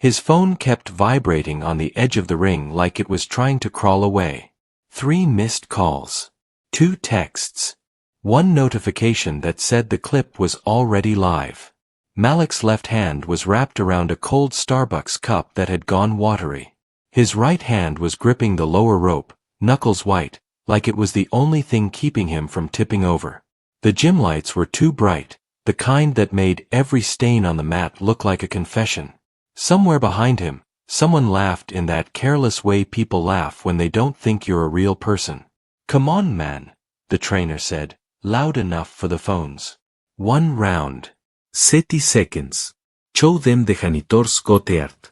His phone kept vibrating on the edge of the ring like it was trying to crawl away. 3 missed calls. 2 texts. 1 notification that said the clip was already live. Malik's left hand was wrapped around a cold Starbucks cup that had gone watery. His right hand was gripping the lower rope, knuckles white, like it was the only thing keeping him from tipping over. The gym lights were too bright, the kind that made every stain on the mat look like a confession. Somewhere behind him, someone laughed in that careless way people laugh when they don't think you're a real person. "Come on, man," the trainer said, loud enough for the phones. 1 round. 30 seconds. Show them the janitor's art.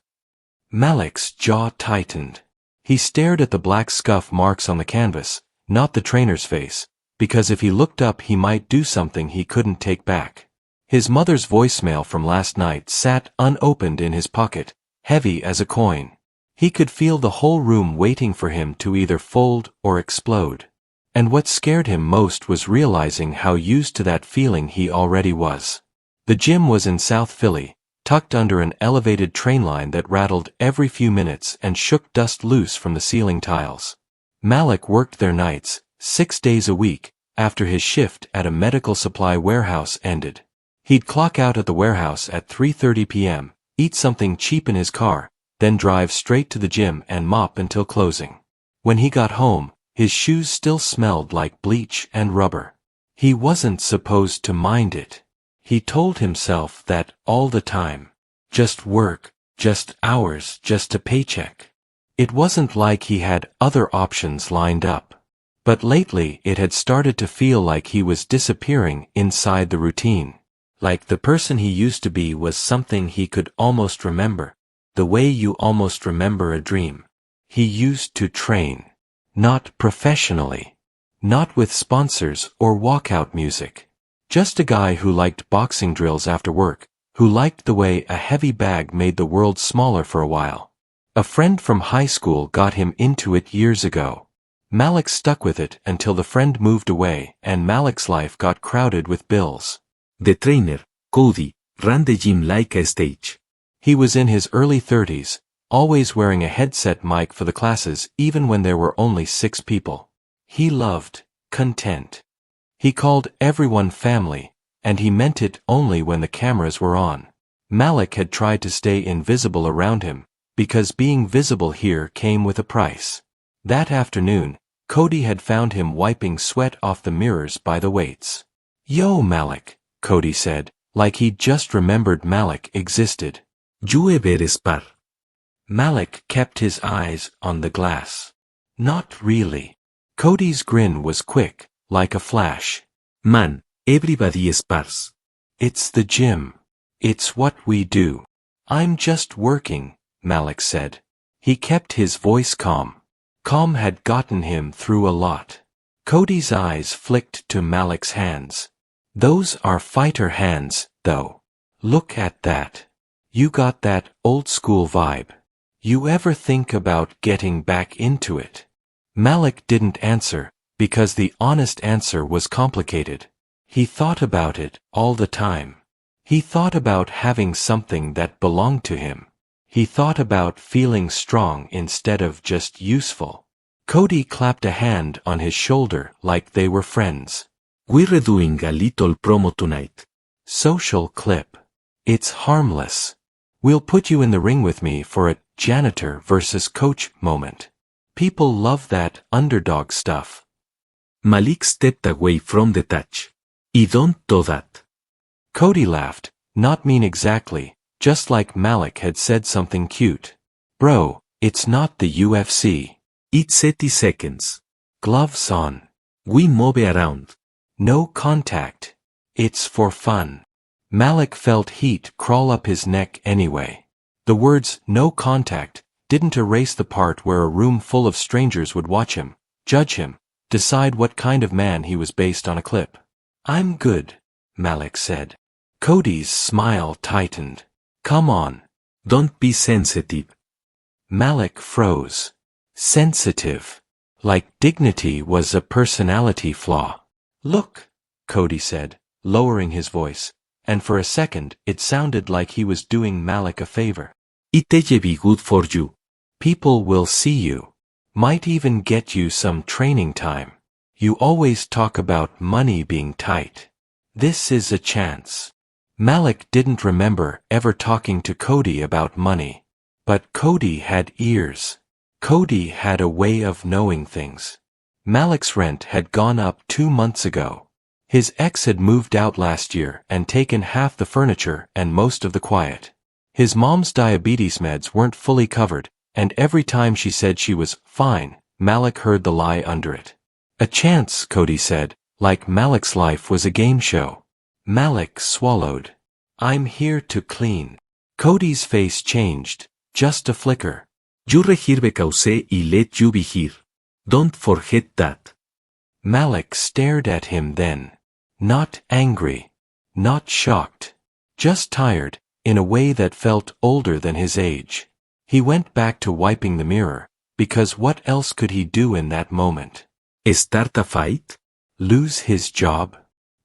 Malik's jaw tightened. He stared at the black scuff marks on the canvas, not the trainer's face, because if he looked up he might do something he couldn't take back. His mother's voicemail from last night sat unopened in his pocket, heavy as a coin. He could feel the whole room waiting for him to either fold or explode. And what scared him most was realizing how used to that feeling he already was. The gym was in South Philly, tucked under an elevated train line that rattled every few minutes and shook dust loose from the ceiling tiles. Malik worked there nights, 6 days a week, after his shift at a medical supply warehouse ended. He'd clock out at the warehouse at 3:30 p.m., eat something cheap in his car, then drive straight to the gym and mop until closing. When he got home, his shoes still smelled like bleach and rubber. He wasn't supposed to mind it. He told himself that all the time. Just work, just hours, just a paycheck. It wasn't like he had other options lined up. But lately it had started to feel like he was disappearing inside the routine. Like the person he used to be was something he could almost remember, the way you almost remember a dream. He used to train. Not professionally. Not with sponsors or walkout music. Just a guy who liked boxing drills after work, who liked the way a heavy bag made the world smaller for a while. A friend from high school got him into it years ago. Malik stuck with it until the friend moved away and Malik's life got crowded with bills. The trainer, Cody, ran the gym like a stage. He was in his early 30s, always wearing a headset mic for the classes even when there were only 6 people. He loved content. He called everyone family, and he meant it only when the cameras were on. Malik had tried to stay invisible around him, because being visible here came with a price. That afternoon, Cody had found him wiping sweat off the mirrors by the weights. "Yo, Malik," Cody said, like he'd just remembered Malik existed. "You ever spar?" Malik kept his eyes on the glass. "Not really." Cody's grin was quick, like a flash. "Man, everybody spars." "It's the gym. It's what we do." "I'm just working," Malik said. He kept his voice calm. Calm had gotten him through a lot. Cody's eyes flicked to Malik's hands. "Those are fighter hands, though. Look at that. You got that old-school vibe. You ever think about getting back into it?" Malik didn't answer, because the honest answer was complicated. He thought about it all the time. He thought about having something that belonged to him. He thought about feeling strong instead of just useful. Cody clapped a hand on his shoulder like they were friends. "We're doing a little promo tonight." "Social clip. It's harmless. We'll put you in the ring with me for a janitor versus coach moment. People love that underdog stuff." Malik stepped away from the touch. "I don't do that." Cody laughed, not mean exactly, just like Malik had said something cute. "Bro, it's not the UFC. It's 30 seconds. Gloves on. We move around. No contact. It's for fun." Malik felt heat crawl up his neck anyway. The words "no contact" didn't erase the part where a room full of strangers would watch him, judge him, decide what kind of man he was based on a clip. "I'm good," Malik said. Cody's smile tightened. "Come on." "Don't be sensitive." Malik froze. Sensitive. Like dignity was a personality flaw. "Look," Cody said, lowering his voice, and for a second it sounded like he was doing Malik a favor. It'll be good for you. People will see you. Might even get you some training time. You always talk about money being tight. This is a chance. Malik didn't remember ever talking to Cody about money. But Cody had ears. Cody had a way of knowing things. Malik's rent had gone up 2 months ago. His ex had moved out last year and taken half the furniture and most of the quiet. His mom's diabetes meds weren't fully covered, and every time she said she was fine, Malik heard the lie under it. A chance, Cody said, like Malik's life was a game show. Malik swallowed. I'm here to clean. Cody's face changed, just a flicker. You reherbe cause y let you be here. Don't forget that. Malik stared at him then. Not angry. Not shocked. Just tired, in a way that felt older than his age. He went back to wiping the mirror, because what else could he do in that moment? Start a fight? Lose his job?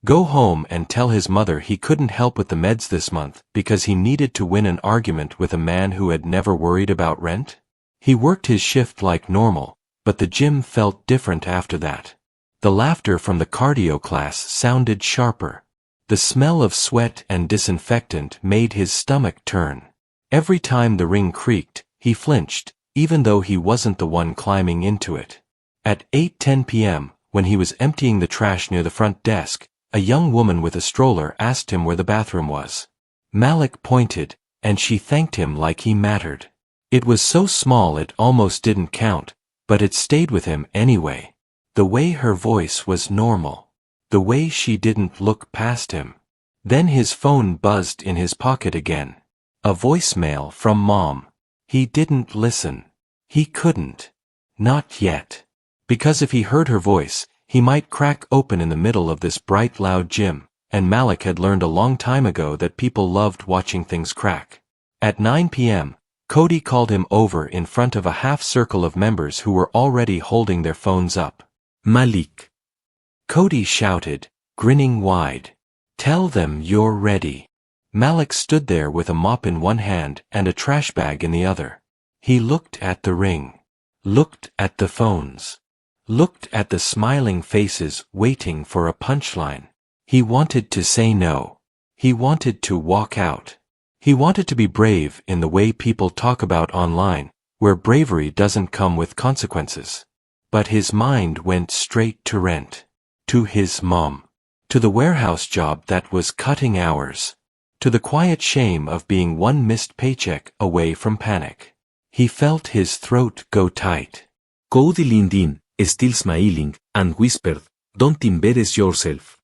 Go home and tell his mother he couldn't help with the meds this month because he needed to win an argument with a man who had never worried about rent? He worked his shift like normal, but the gym felt different after that. The laughter from the cardio class sounded sharper. The smell of sweat and disinfectant made his stomach turn. Every time the ring creaked, he flinched, even though he wasn't the one climbing into it. At 8:10 p.m., when he was emptying the trash near the front desk, a young woman with a stroller asked him where the bathroom was. Malik pointed, and she thanked him like he mattered. It was so small it almost didn't count, but it stayed with him anyway. The way her voice was normal. The way she didn't look past him. Then his phone buzzed in his pocket again. A voicemail from Mom. He didn't listen. He couldn't. Not yet. Because if he heard her voice, he might crack open in the middle of this bright loud gym, and Malik had learned a long time ago that people loved watching things crack. At 9 p.m., Cody called him over in front of a half circle of members who were already holding their phones up. Malik. Cody shouted, grinning wide. Tell them you're ready. Malik stood there with a mop in one hand and a trash bag in the other. He looked at the ring. Looked at the phones. Looked at the smiling faces waiting for a punchline. He wanted to say no. He wanted to walk out. He wanted to be brave in the way people talk about online, where bravery doesn't come with consequences. But his mind went straight to rent. To his mom. To the warehouse job that was cutting hours. To the quiet shame of being one missed paycheck away from panic. He felt his throat go tight. Cody leaned in, still smiling, and whispered, "Don't embarrass yourself."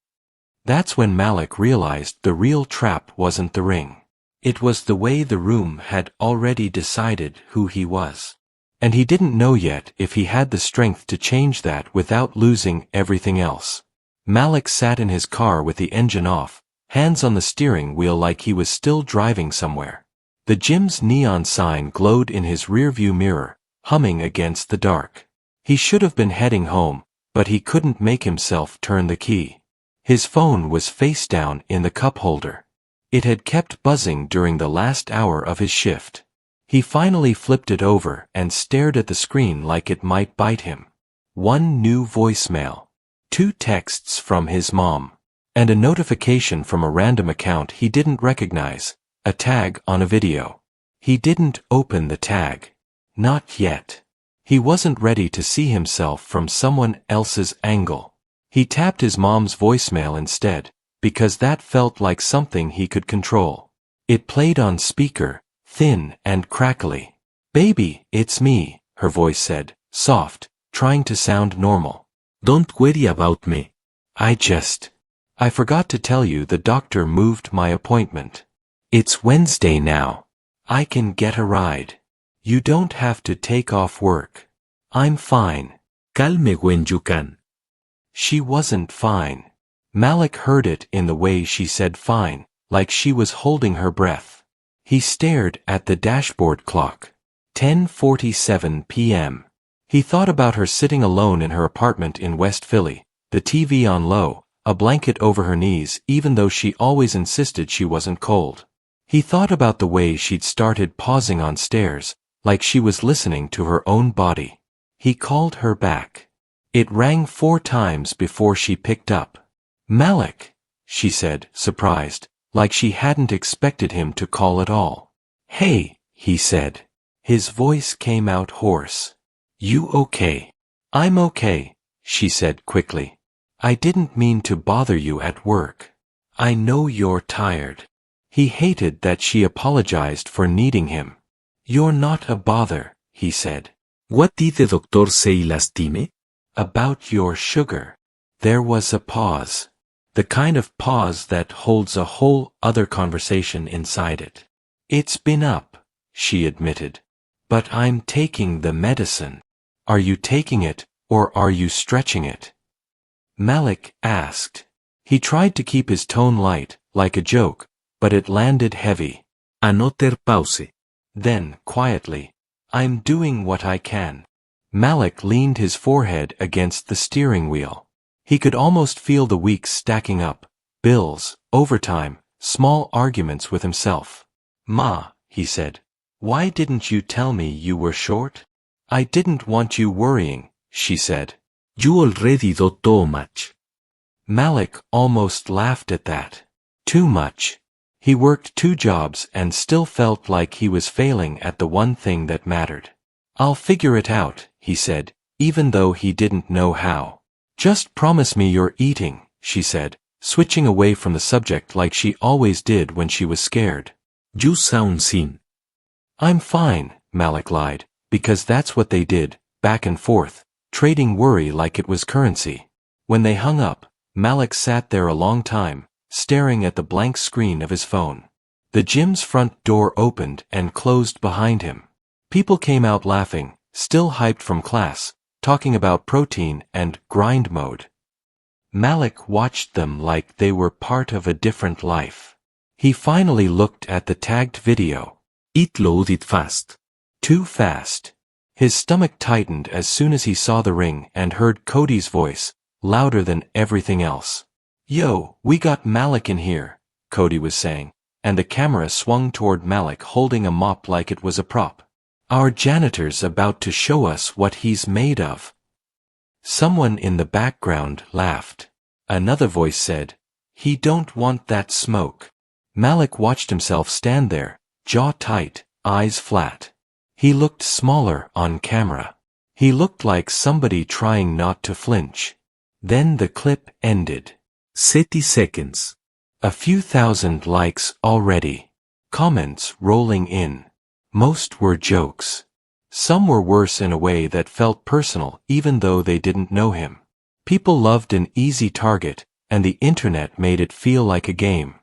That's when Malik realized the real trap wasn't the ring. It was the way the room had already decided who he was. And he didn't know yet if he had the strength to change that without losing everything else. Malik sat in his car with the engine off, hands on the steering wheel like he was still driving somewhere. The gym's neon sign glowed in his rearview mirror, humming against the dark. He should have been heading home, but he couldn't make himself turn the key. His phone was face down in the cup holder. It had kept buzzing during the last hour of his shift. He finally flipped it over and stared at the screen like it might bite him. One new voicemail. 2 texts from his mom. And a notification from a random account he didn't recognize, a tag on a video. He didn't open the tag. Not yet. He wasn't ready to see himself from someone else's angle. He tapped his mom's voicemail instead, because that felt like something he could control. It played on speaker, thin and crackly. "Baby, it's me," her voice said, soft, trying to sound normal. "Don't worry about me. I forgot to tell you the doctor moved my appointment. It's Wednesday now. I can get a ride. You don't have to take off work. I'm fine." Call me when you can. She wasn't fine. Malik heard it in the way she said fine, like she was holding her breath. He stared at the dashboard clock. 10:47 p.m. He thought about her sitting alone in her apartment in West Philly, the TV on low, a blanket over her knees even though she always insisted she wasn't cold. He thought about the way she'd started pausing on stairs, like she was listening to her own body. He called her back. It rang 4 times before she picked up. "Malik," she said, surprised, like she hadn't expected him to call at all. "Hey," he said. His voice came out hoarse. "You okay?" "I'm okay," she said quickly. "I didn't mean to bother you at work. I know you're tired." He hated that she apologized for needing him. "You're not a bother," he said. What did the doctor say last time? "About your sugar." There was a pause. The kind of pause that holds a whole other conversation inside it. "It's been up," she admitted. "But I'm taking the medicine." "Are you taking it, or are you stretching it?" Malik asked. He tried to keep his tone light, like a joke, but it landed heavy. Another pause. Then, quietly, "I'm doing what I can." Malik leaned his forehead against the steering wheel. He could almost feel the weeks stacking up, bills, overtime, small arguments with himself. "Ma," he said, "why didn't you tell me you were short?" "I didn't want you worrying," she said. You already do too much. Malik almost laughed at that. Too much. He worked 2 jobs and still felt like he was failing at the one thing that mattered. "I'll figure it out," he said, even though he didn't know how. "Just promise me you're eating," she said, switching away from the subject like she always did when she was scared. You sound thin. "I'm fine," Malik lied, because that's what they did, back and forth, trading worry like it was currency. When they hung up, Malik sat there a long time, staring at the blank screen of his phone. The gym's front door opened and closed behind him. People came out laughing, still hyped from class, talking about protein and grind mode. Malik watched them like they were part of a different life. He finally looked at the tagged video. It loaded fast. Too fast. His stomach tightened as soon as he saw the ring and heard Cody's voice, louder than everything else. "Yo, we got Malik in here," Cody was saying, and the camera swung toward Malik holding a mop like it was a prop. "Our janitor's about to show us what he's made of." Someone in the background laughed. Another voice said, "He don't want that smoke." Malik watched himself stand there, jaw tight, eyes flat. He looked smaller on camera. He looked like somebody trying not to flinch. Then the clip ended. 30 seconds. A few thousand likes already. Comments rolling in. Most were jokes. Some were worse in a way that felt personal even though they didn't know him. People loved an easy target, and the internet made it feel like a game.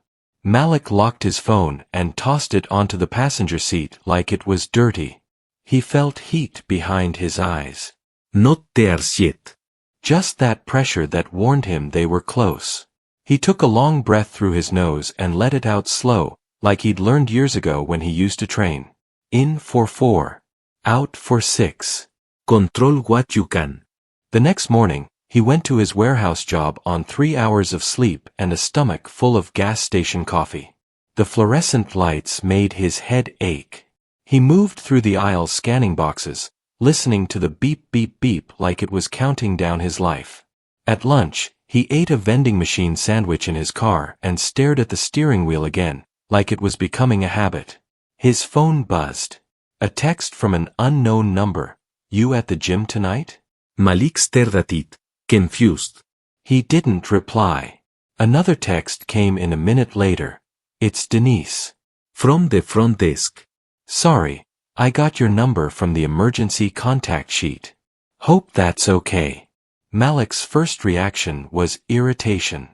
Malik locked his phone and tossed it onto the passenger seat like it was dirty. He felt heat behind his eyes. Not theirs yet. Just that pressure that warned him they were close. He took a long breath through his nose and let it out slow, like he'd learned years ago when he used to train. In for 4. Out for 6. Control what you can. The next morning, he went to his warehouse job on 3 hours of sleep and a stomach full of gas station coffee. The fluorescent lights made his head ache. He moved through the aisles scanning boxes, listening to the beep beep beep like it was counting down his life. At lunch, he ate a vending machine sandwich in his car and stared at the steering wheel again, like it was becoming a habit. His phone buzzed. A text from an unknown number. "You at the gym tonight?" Malik stared at it, confused. He didn't reply. Another text came in a minute later. "It's Denise. From the front desk. Sorry, I got your number from the emergency contact sheet. Hope that's okay." Malik's first reaction was irritation.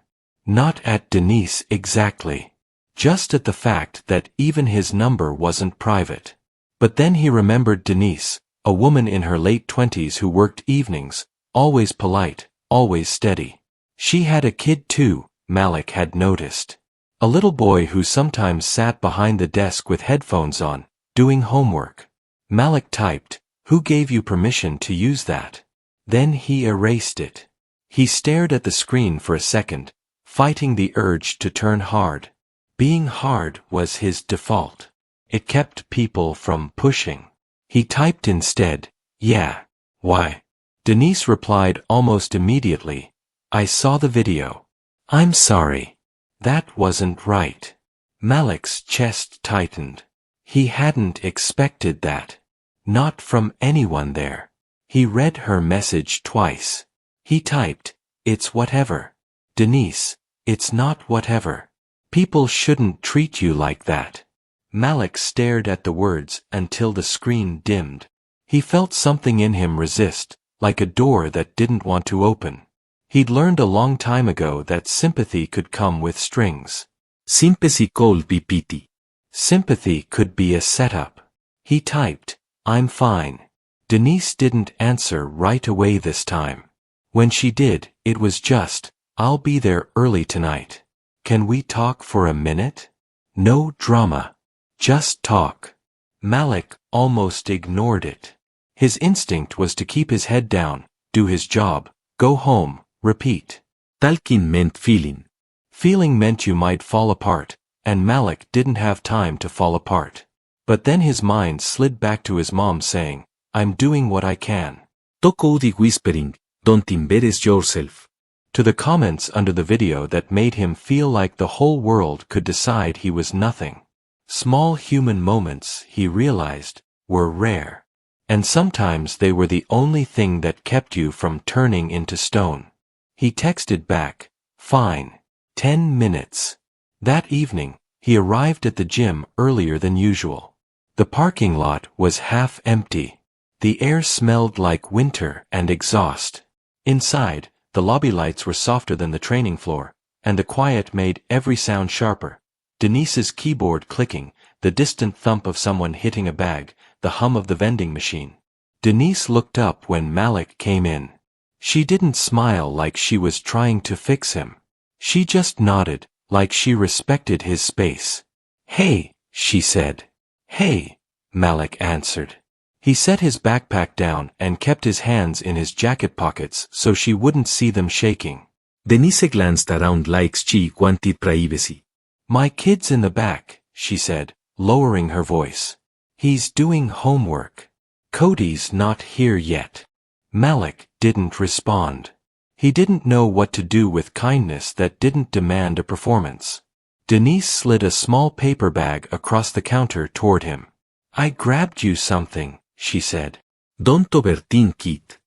Not at Denise exactly. Just at the fact that even his number wasn't private. But then he remembered Denise, a woman in her late 20s who worked evenings, always polite, always steady. She had a kid too, Malik had noticed. A little boy who sometimes sat behind the desk with headphones on, doing homework. Malik typed, "Who gave you permission to use that?" Then he erased it. He stared at the screen for a second, fighting the urge to turn hard. Being hard was his default. It kept people from pushing. He typed instead, "Yeah. Why?" Denise replied almost immediately, "I saw the video. I'm sorry. That wasn't right." Malik's chest tightened. He hadn't expected that. Not from anyone there. He read her message twice. He typed, "It's whatever. Denise, it's not whatever. People shouldn't treat you like that." Malik stared at the words until the screen dimmed. He felt something in him resist, like a door that didn't want to open. He'd learned a long time ago that sympathy could come with strings. Sympathy could be pity. Sympathy could be a setup. He typed, "I'm fine." Denise didn't answer right away this time. When she did, it was just, "I'll be there early tonight. Can we talk for a minute?" No drama. Just talk. Malik almost ignored it. His instinct was to keep his head down, do his job, go home, repeat. Talking meant feeling. Feeling meant you might fall apart, and Malik didn't have time to fall apart. But then his mind slid back to his mom saying, "I'm doing what I can." To Cody whispering, "Don't embarrass yourself." To the comments under the video that made him feel like the whole world could decide he was nothing. Small human moments, he realized, were rare. And sometimes they were the only thing that kept you from turning into stone. He texted back, "Fine. 10 minutes. That evening, he arrived at the gym earlier than usual. The parking lot was half empty. The air smelled like winter and exhaust. Inside, the lobby lights were softer than the training floor, and the quiet made every sound sharper. Denise's keyboard clicking, the distant thump of someone hitting a bag, the hum of the vending machine. Denise looked up when Malik came in. She didn't smile like she was trying to fix him. She just nodded, like she respected his space. "Hey," she said. "Hey," Malik answered. He set his backpack down and kept his hands in his jacket pockets so she wouldn't see them shaking. Denise glanced around like she wanted privacy. "My kid's in the back," she said, lowering her voice. "He's doing homework. Cody's not here yet." Malik didn't respond. He didn't know what to do with kindness that didn't demand a performance. Denise slid a small paper bag across the counter toward him. "I grabbed you something," she said. "Don't overthink it."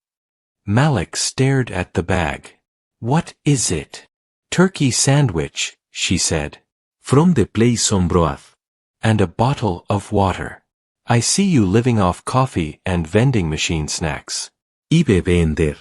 Malik stared at the bag. "What is it?" "Turkey sandwich," she said. "From the place on Broad." "And a bottle of water. I see you living off coffee and vending machine snacks." Ibe vender.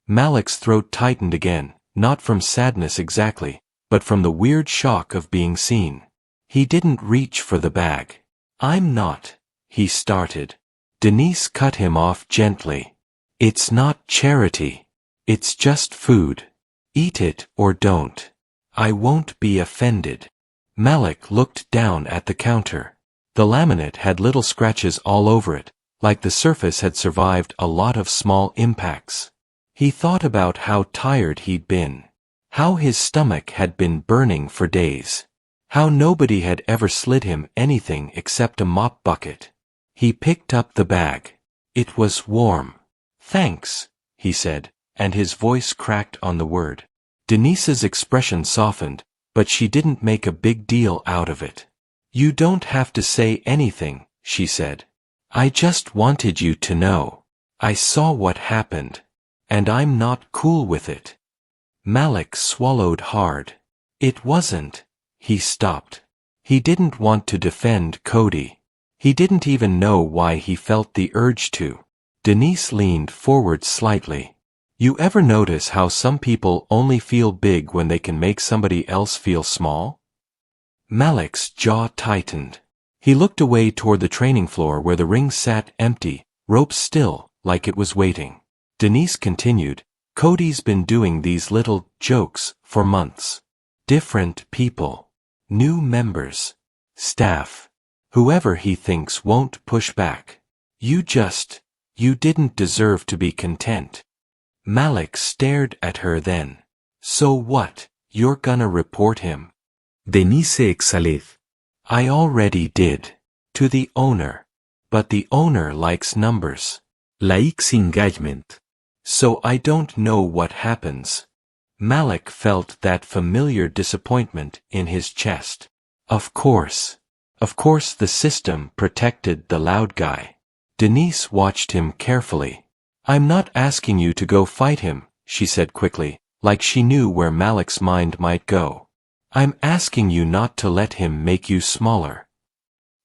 Malik's throat tightened again, not from sadness exactly, but from the weird shock of being seen. He didn't reach for the bag. "I'm not," he started. Denise cut him off gently. "It's not charity. It's just food. Eat it or don't. I won't be offended." Malik looked down at the counter. The laminate had little scratches all over it, like the surface had survived a lot of small impacts. He thought about how tired he'd been. How his stomach had been burning for days. How nobody had ever slid him anything except a mop bucket. He picked up the bag. It was warm. "Thanks," he said, and his voice cracked on the word. Denise's expression softened, but she didn't make a big deal out of it. "You don't have to say anything," she said. "I just wanted you to know. I saw what happened. And I'm not cool with it." Malik swallowed hard. "It wasn't." He stopped. He didn't want to defend Cody. He didn't even know why he felt the urge to. Denise leaned forward slightly. "You ever notice how some people only feel big when they can make somebody else feel small?" Malik's jaw tightened. He looked away toward the training floor where the ring sat empty, ropes still, like it was waiting. Denise continued, "Cody's been doing these little jokes for months. Different people. New members. Staff. Whoever he thinks won't push back. You didn't deserve to be content." Malik stared at her then. "So what, you're gonna report him?" Denise exhaled. I already did. To the owner. But the owner likes numbers. Likes engagement. So I don't know what happens. Malik felt that familiar disappointment in his chest. Of course. Of course the system protected the loud guy. Denise watched him carefully. I'm not asking you to go fight him, she said quickly, like she knew where Malik's mind might go. I'm asking you not to let him make you smaller.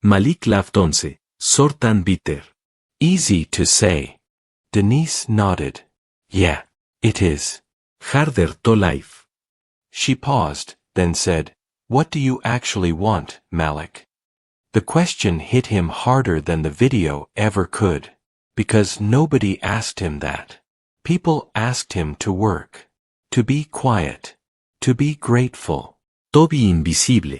Malik laughed once, short and bitter. Easy to say. Denise nodded. Yeah, it is. Harder to life. She paused, then said, What do you actually want, Malik? The question hit him harder than the video ever could. Because nobody asked him that. People asked him to work. To be quiet. To be grateful. To be invisible.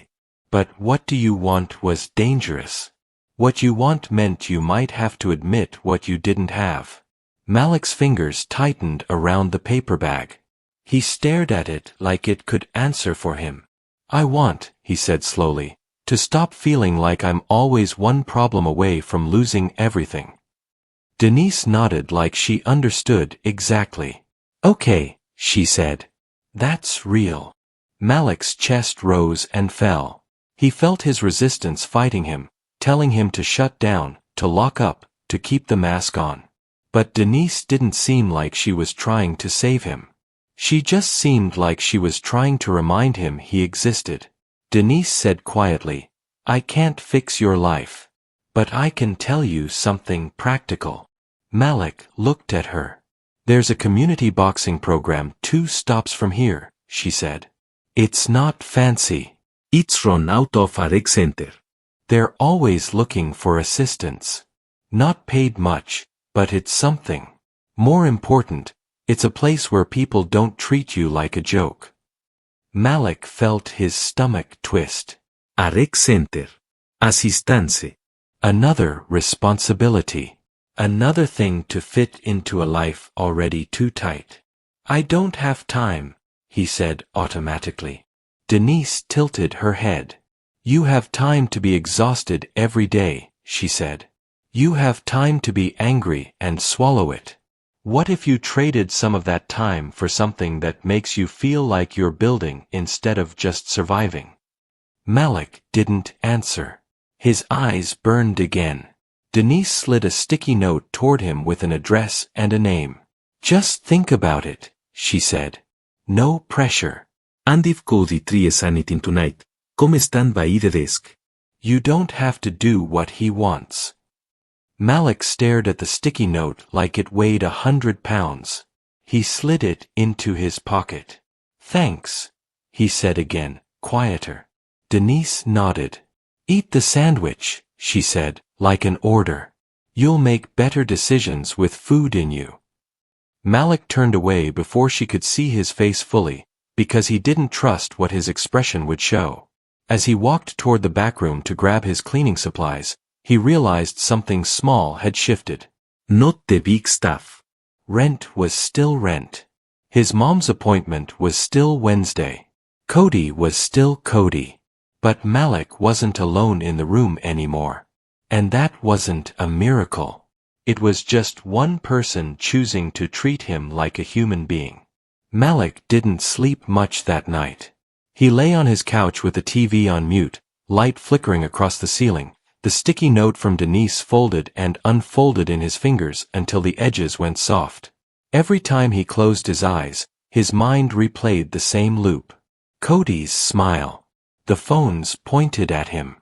But what do you want was dangerous. What you want meant you might have to admit what you didn't have. Malik's fingers tightened around the paper bag. He stared at it like it could answer for him. I want, he said slowly, to stop feeling like I'm always one problem away from losing everything. Denise nodded like she understood exactly. Okay, she said. That's real. Malik's chest rose and fell. He felt his resistance fighting him, telling him to shut down, to lock up, to keep the mask on. But Denise didn't seem like she was trying to save him. She just seemed like she was trying to remind him he existed. Denise said quietly, I can't fix your life. But I can tell you something practical. Malik looked at her. There's a community boxing program 2 stops from here, she said. It's not fancy. It's run out of a rec center. They're always looking for assistance. Not paid much, but it's something. More important, it's a place where people don't treat you like a joke. Malik felt his stomach twist. A rec center. Assistance. Another responsibility. Another thing to fit into a life already too tight. I don't have time, he said automatically. Denise tilted her head. You have time to be exhausted every day, she said. You have time to be angry and swallow it. What if you traded some of that time for something that makes you feel like you're building instead of just surviving? Malik didn't answer. His eyes burned again. Denise slid a sticky note toward him with an address and a name. Just think about it, she said. No pressure. And if Cody tries anything tonight, come stand by the desk. You don't have to do what he wants. Malik stared at the sticky note like it weighed 100 pounds. He slid it into his pocket. Thanks, he said again, quieter. Denise nodded. Eat the sandwich, she said, like an order. You'll make better decisions with food in you. Malik turned away before she could see his face fully, because he didn't trust what his expression would show. As he walked toward the back room to grab his cleaning supplies, he realized something small had shifted. Not the big stuff. Rent was still rent. His mom's appointment was still Wednesday. Cody was still Cody. But Malik wasn't alone in the room anymore. And that wasn't a miracle. It was just one person choosing to treat him like a human being. Malik didn't sleep much that night. He lay on his couch with the TV on mute, light flickering across the ceiling, the sticky note from Denise folded and unfolded in his fingers until the edges went soft. Every time he closed his eyes, his mind replayed the same loop. Cody's smile. The phones pointed at him.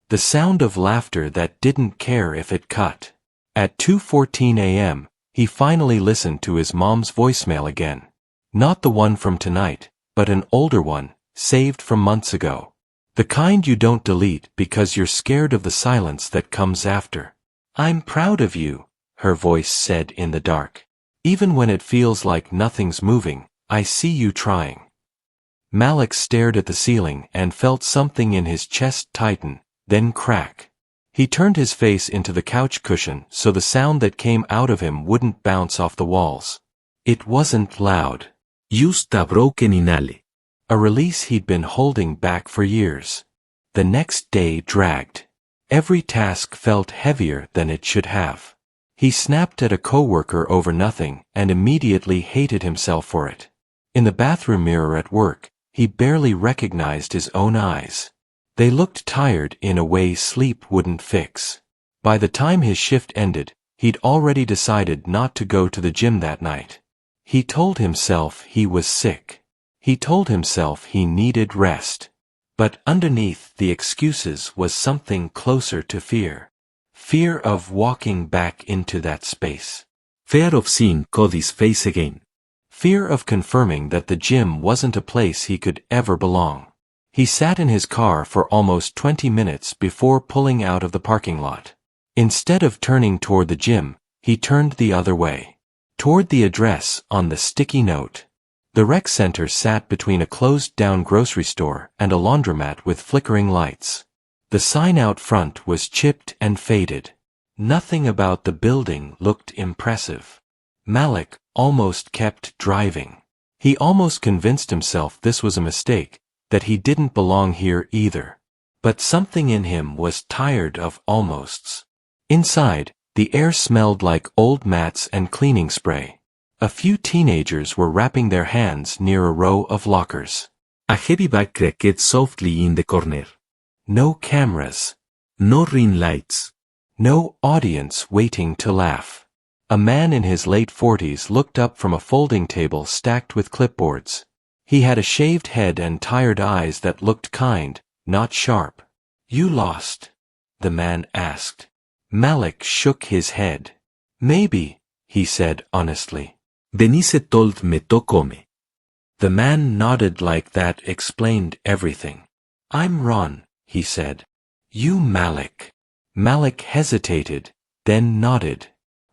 The sound of laughter that didn't care if it cut. At 2:14 a.m., he finally listened to his mom's voicemail again. Not the one from tonight, but an older one, saved from months ago. The kind you don't delete because you're scared of the silence that comes after. I'm proud of you, her voice said in the dark. Even when it feels like nothing's moving, I see you trying. Malik stared at the ceiling and felt something in his chest tighten, then crack. He turned his face into the couch cushion so the sound that came out of him wouldn't bounce off the walls. It wasn't loud. Just a broken inhale. A release he'd been holding back for years. The next day dragged. Every task felt heavier than it should have. He snapped at a coworker over nothing and immediately hated himself for it. In the bathroom mirror at work, he barely recognized his own eyes. They looked tired in a way sleep wouldn't fix. By the time his shift ended, he'd already decided not to go to the gym that night. He told himself he was sick. He told himself he needed rest. But underneath the excuses was something closer to fear. Fear of walking back into that space. Fear of seeing Cody's face again. Fear of confirming that the gym wasn't a place he could ever belong. He sat in his car for almost 20 minutes before pulling out of the parking lot. Instead of turning toward the gym, he turned the other way. Toward the address on the sticky note. The rec center sat between a closed-down grocery store and a laundromat with flickering lights. The sign out front was chipped and faded. Nothing about the building looked impressive. Malik almost kept driving. He almost convinced himself this was a mistake, that he didn't belong here either. But something in him was tired of almosts. Inside, the air smelled like old mats and cleaning spray. A few teenagers were wrapping their hands near a row of lockers. A heavy bag cracked softly in the corner. No cameras. No ring lights. No audience waiting to laugh. A man in his late 40s looked up from a folding table stacked with clipboards. He had a shaved head and tired eyes that looked kind, not sharp. "You lost?" the man asked. Malik shook his head. "Maybe," he said honestly. Denise told me to come. The man nodded like that explained everything. "I'm Ron," he said. "You Malik." Malik hesitated, then nodded.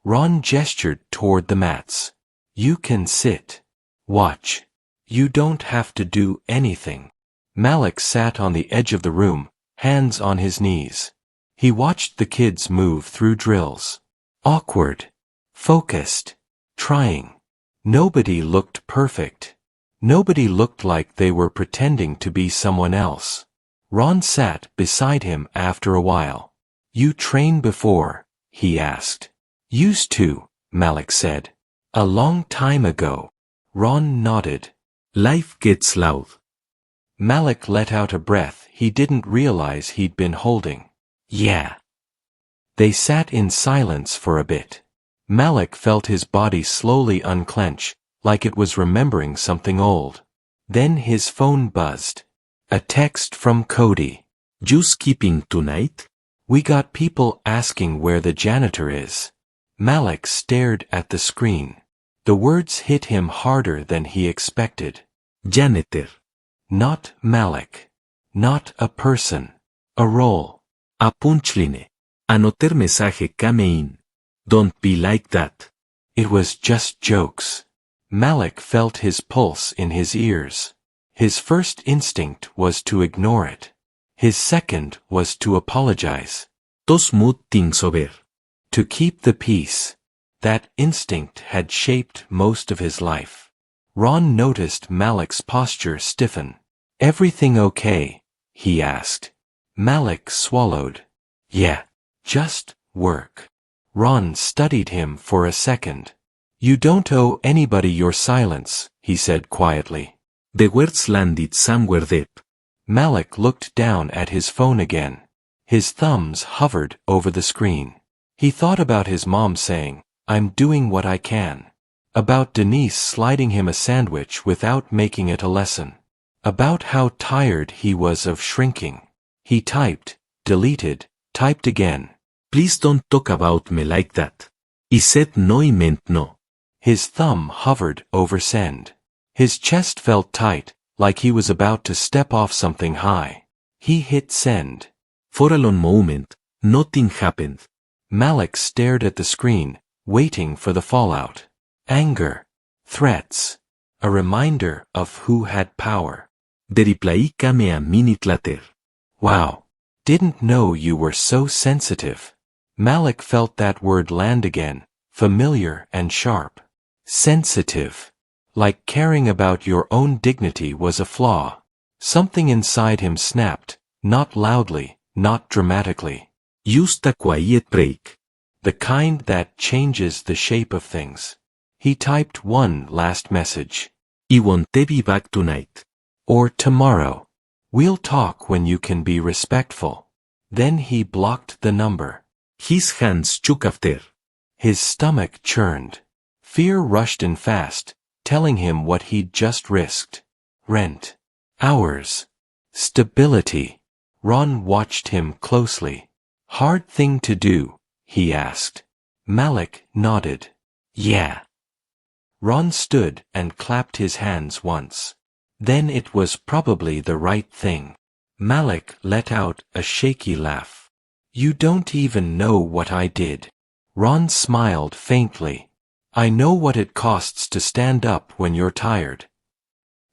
Ron gestured toward the mats. "You can sit. Watch. You don't have to do anything." Malik sat on the edge of the room, hands on his knees. He watched the kids move through drills. Awkward. Focused. Trying. Nobody looked perfect. Nobody looked like they were pretending to be someone else. Ron sat beside him after a while. "You train before?" he asked. "Used to," Malik said. "A long time ago." Ron nodded. Life gets loud. Malik let out a breath he didn't realize he'd been holding. "Yeah." They sat in silence for a bit. Malik felt his body slowly unclench, like it was remembering something old. Then his phone buzzed. A text from Cody. "You skipping tonight?" "We got people asking where the janitor is." Malik stared at the screen. The words hit him harder than he expected. Janitor. Not Malik. Not a person. A role. A punchline. Anotar mensaje come in. Don't be like that. It was just jokes. Malik felt his pulse in his ears. His first instinct was to ignore it. His second was to apologize. To smooth things over. To keep the peace. That instinct had shaped most of his life. Ron noticed Malik's posture stiffen. "Everything okay?" he asked. Malik swallowed. "Yeah. Just work." Ron studied him for a second. "You don't owe anybody your silence," he said quietly. The words landed somewhere deep. Malik looked down at his phone again. His thumbs hovered over the screen. He thought about his mom saying, "I'm doing what I can." About Denise sliding him a sandwich without making it a lesson. About how tired he was of shrinking. He typed, deleted, typed again. "Please don't talk about me like that." He said no, he meant no. His thumb hovered over send. His chest felt tight, like he was about to step off something high. He hit send. For a long moment, nothing happened. Malik stared at the screen, waiting for the fallout. Anger. Threats. A reminder of who had power. The reply came a minute later. "Wow. Didn't know you were so sensitive." Malik felt that word land again, familiar and sharp. Sensitive. Like caring about your own dignity was a flaw. Something inside him snapped, not loudly, not dramatically. Just a quiet break. The kind that changes the shape of things. He typed one last message. I won't be back tonight. Or tomorrow. We'll talk when you can be respectful. Then he blocked the number. His hands shook after. His stomach churned. Fear rushed in fast, telling him what he'd just risked. Rent. Hours. Stability. Ron watched him closely. Hard thing to do, he asked. Malik nodded. Yeah. Ron stood and clapped his hands once. Then it was probably the right thing. Malik let out a shaky laugh. You don't even know what I did. Ron smiled faintly. I know what it costs to stand up when you're tired.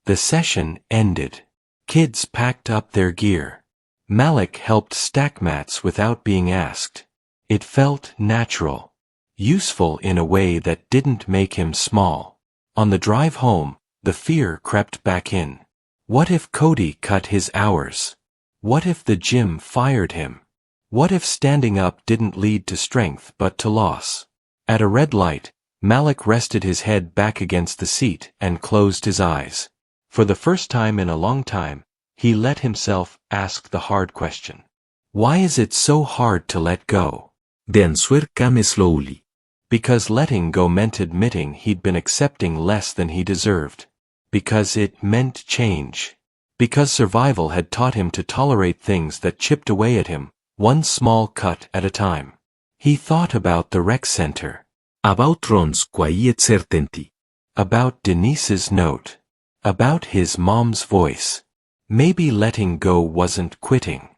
The session ended. Kids packed up their gear. Malik helped stack mats without being asked. It felt natural. Useful in a way that didn't make him small. On the drive home, the fear crept back in. What if Cody cut his hours? What if the gym fired him? What if standing up didn't lead to strength but to loss? At a red light, Malik rested his head back against the seat and closed his eyes. For the first time in a long time, he let himself ask the hard question. Why is it so hard to let go? The answer came slowly. Because letting go meant admitting he'd been accepting less than he deserved. Because it meant change. Because survival had taught him to tolerate things that chipped away at him, one small cut at a time. He thought about the rec center. About Ron's quiet certainty. About Denise's note. About his mom's voice. Maybe letting go wasn't quitting.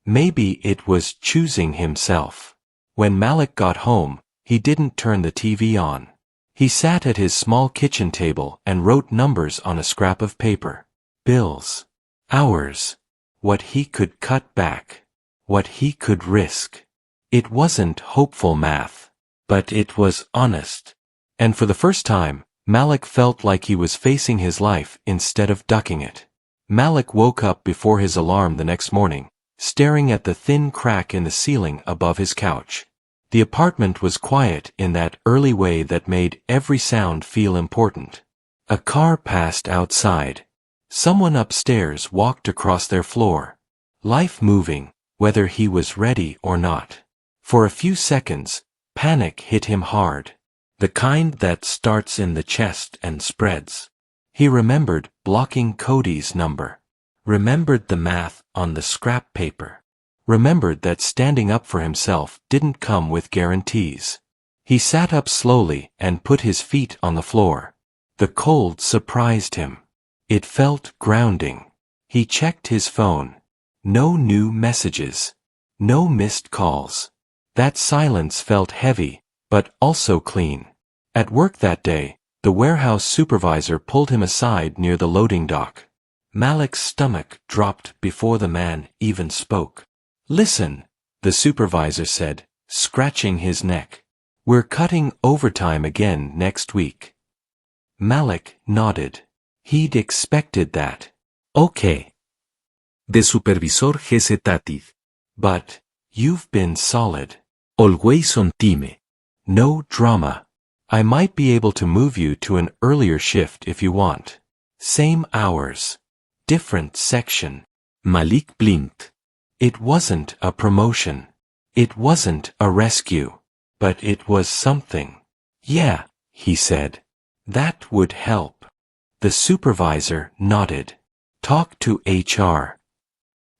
Maybe it was choosing himself. When Malik got home, he didn't turn the TV on. He sat at his small kitchen table and wrote numbers on a scrap of paper. Bills. Hours. What he could cut back. What he could risk. It wasn't hopeful math. But it was honest. And for the first time, Malik felt like he was facing his life instead of ducking it. Malik woke up before his alarm the next morning, staring at the thin crack in the ceiling above his couch. The apartment was quiet in that early way that made every sound feel important. A car passed outside. Someone upstairs walked across their floor. Life moving, whether he was ready or not. For a few seconds, panic hit him hard. The kind that starts in the chest and spreads. He remembered blocking Cody's number. Remembered the math on the scrap paper. Remembered that standing up for himself didn't come with guarantees. He sat up slowly and put his feet on the floor. The cold surprised him. It felt grounding. He checked his phone. No new messages. No missed calls. That silence felt heavy, but also clean. At work that day, the warehouse supervisor pulled him aside near the loading dock. Malik's stomach dropped before the man even spoke. Listen, the supervisor said, scratching his neck. We're cutting overtime again next week. Malik nodded. He'd expected that. Okay. The supervisor hesitated. But, you've been solid. Always on time. No drama. I might be able to move you to an earlier shift if you want. Same hours. Different section. Malik blinked. It wasn't a promotion. It wasn't a rescue. But it was something. Yeah, he said. That would help. The supervisor nodded. Talk to HR.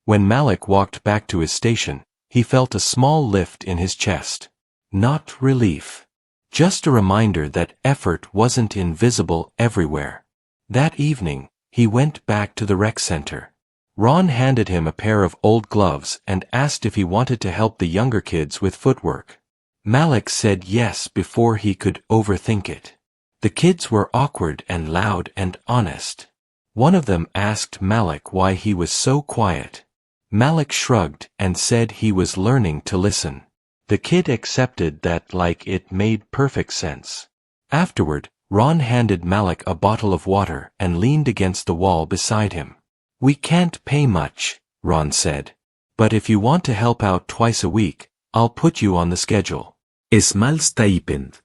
When Malik walked back to his station, he felt a small lift in his chest. Not relief. Just a reminder that effort wasn't invisible everywhere. That evening, he went back to the rec center. Ron handed him a pair of old gloves and asked if he wanted to help the younger kids with footwork. Malik said yes before he could overthink it. The kids were awkward and loud and honest. One of them asked Malik why he was so quiet. Malik shrugged and said he was learning to listen. The kid accepted that like it made perfect sense. Afterward, Ron handed Malik a bottle of water and leaned against the wall beside him. "We can't pay much," Ron said. "But if you want to help out twice a week, I'll put you on the schedule." Small stipend.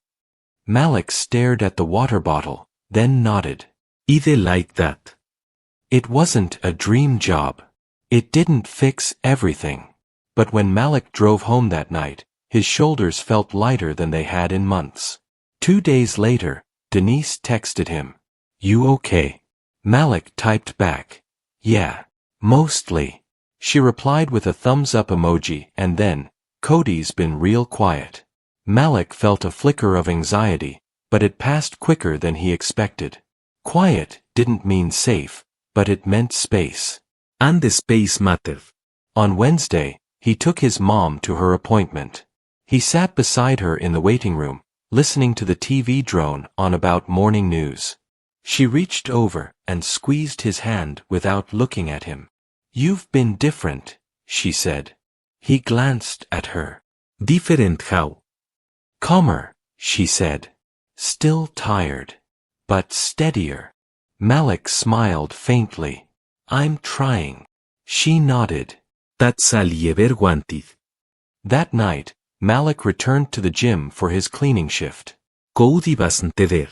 Malik stared at the water bottle, then nodded. I'd like that. It wasn't a dream job. It didn't fix everything. But when Malik drove home that night, his shoulders felt lighter than they had in months. 2 days later, Denise texted him. "You okay?" Malik typed back. "Yeah. Mostly." She replied with a thumbs-up emoji and then, "Cody's been real quiet." Malik felt a flicker of anxiety, but it passed quicker than he expected. Quiet didn't mean safe, but it meant space. And the space mattered. On Wednesday, he took his mom to her appointment. He sat beside her in the waiting room, listening to the TV drone on about morning news. She reached over and squeezed his hand without looking at him. "You've been different," she said. He glanced at her. Different how? "Calmer," she said. "Still tired. But steadier." Malik smiled faintly. "I'm trying." She nodded. That's all you ever wanted. That night, Malik returned to the gym for his cleaning shift. Cody wasn't there.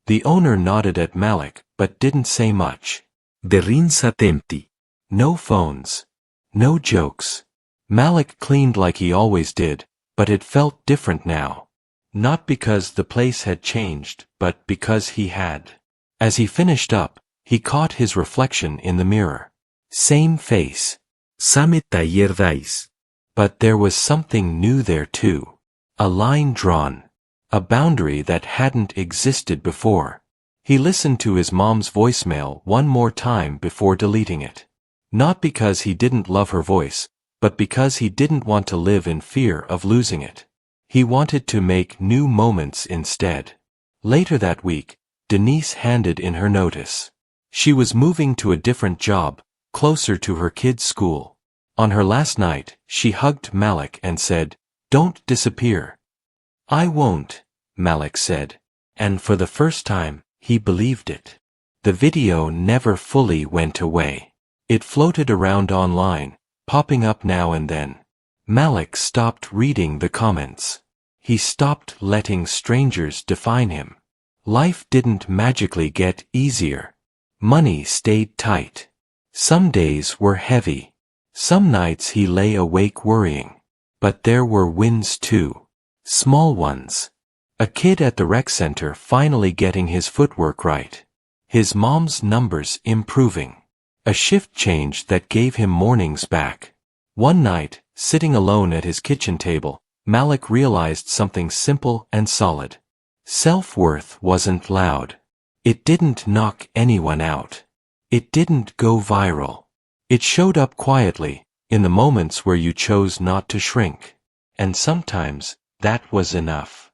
The owner nodded at Malik, but didn't say much. The room sat empty. No phones. No jokes. Malik cleaned like he always did, but it felt different now. Not because the place had changed, but because he had. As he finished up, he caught his reflection in the mirror. Same face. Same tired eyes. But there was something new there too. A line drawn. A boundary that hadn't existed before. He listened to his mom's voicemail one more time before deleting it. Not because he didn't love her voice, but because he didn't want to live in fear of losing it. He wanted to make new moments instead. Later that week, Denise handed in her notice. She was moving to a different job, closer to her kids' school. On her last night, she hugged Malik and said, "Don't disappear." "I won't," Malik said. And for the first time, he believed it. The video never fully went away. It floated around online, popping up now and then. Malik stopped reading the comments. He stopped letting strangers define him. Life didn't magically get easier. Money stayed tight. Some days were heavy. Some nights he lay awake worrying. But there were wins too. Small ones. A kid at the rec center finally getting his footwork right. His mom's numbers improving. A shift change that gave him mornings back. One night, sitting alone at his kitchen table, Malik realized something simple and solid. Self-worth wasn't loud. It didn't knock anyone out. It didn't go viral. It showed up quietly, in the moments where you chose not to shrink. And sometimes, that was enough.